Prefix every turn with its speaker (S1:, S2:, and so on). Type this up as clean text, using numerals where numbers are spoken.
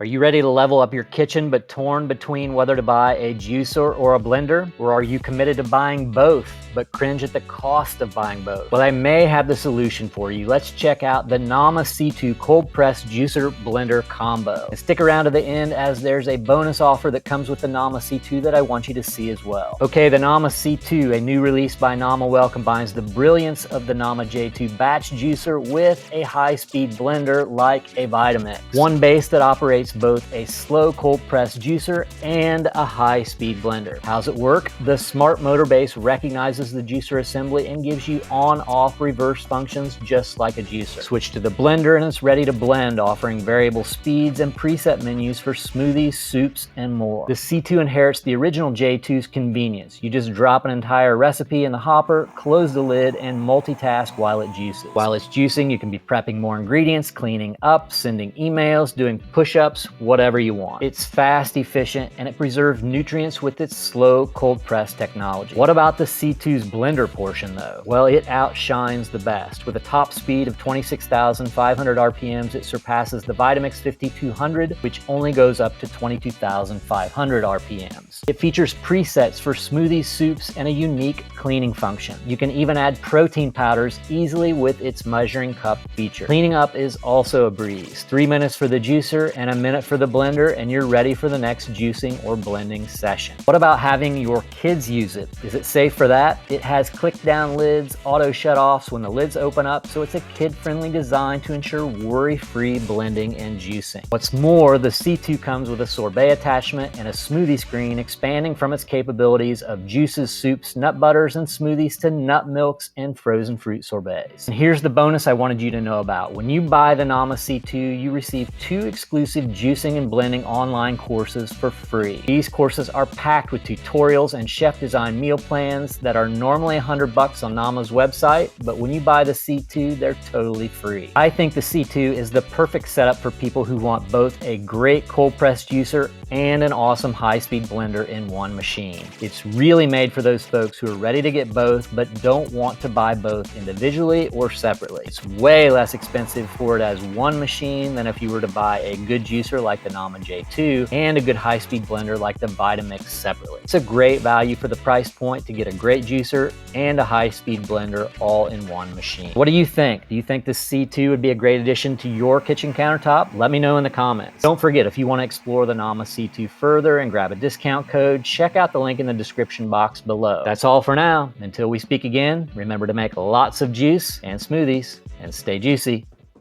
S1: Are you ready to level up your kitchen but torn between whether to buy a juicer or a blender? Or are you committed to buying both but cringe at the cost of buying both? Well, I may have the solution for you. Let's check out the Nama C2 cold press juicer blender combo. And stick around to the end as there's a bonus offer that comes with the Nama C2 that I want you to see as well. Okay, the Nama C2, a new release by Namawell, combines the brilliance of the Nama J2 batch juicer with a high-speed blender like a Vitamix. One base that operates both a slow cold press juicer and a high-speed blender. How's it work? The smart motor base recognizes the juicer assembly and gives you on-off reverse functions just like a juicer. Switch to the blender and it's ready to blend, offering variable speeds and preset menus for smoothies, soups, and more. The C2 inherits the original J2's convenience. You just drop an entire recipe in the hopper, close the lid, and multitask while it juices. While it's juicing, you can be prepping more ingredients, cleaning up, sending emails, doing push-ups, whatever you want. It's fast, efficient, and it preserves nutrients with its slow cold press technology. What about the C2's blender portion though? Well, it outshines the best. With a top speed of 26,500 RPMs, it surpasses the Vitamix 5200, which only goes up to 22,500 RPMs. It features presets for smoothies, soups, and a unique cleaning function. You can even add protein powders easily with its measuring cup feature. Cleaning up is also a breeze. 3 minutes for the juicer and a minute for the blender, and you're ready for the next juicing or blending session. What about having your kids use it? Is it safe for that? It has click down lids, auto shut-offs when the lids open up, so it's a kid-friendly design to ensure worry-free blending and juicing. What's more, the C2 comes with a sorbet attachment and a smoothie screen, expanding from its capabilities of juices, soups, nut butters, and smoothies to nut milks and frozen fruit sorbets. And here's the bonus I wanted you to know about. When you buy the Nama C2, you receive 2 exclusive juicing and blending online courses for free. These courses are packed with tutorials and chef design meal plans that are normally $100 on Nama's website, but when you buy the C2, they're totally free. I think the C2 is the perfect setup for people who want both a great cold press juicer and an awesome high-speed blender in one machine. It's really made for those folks who are ready to get both but don't want to buy both individually or separately. It's way less expensive for it as one machine than if you were to buy a good juicer like the Nama J2 and a good high-speed blender like the Vitamix separately. It's a great value for the price point to get a great juicer and a high-speed blender all in one machine. What do you think? Do you think the C2 would be a great addition to your kitchen countertop? Let me know in the comments. Don't forget, if you want to explore the Nama C2 further and grab a discount code, check out the link in the description box below. That's all for now. Until we speak again, remember to make lots of juice and smoothies and stay juicy.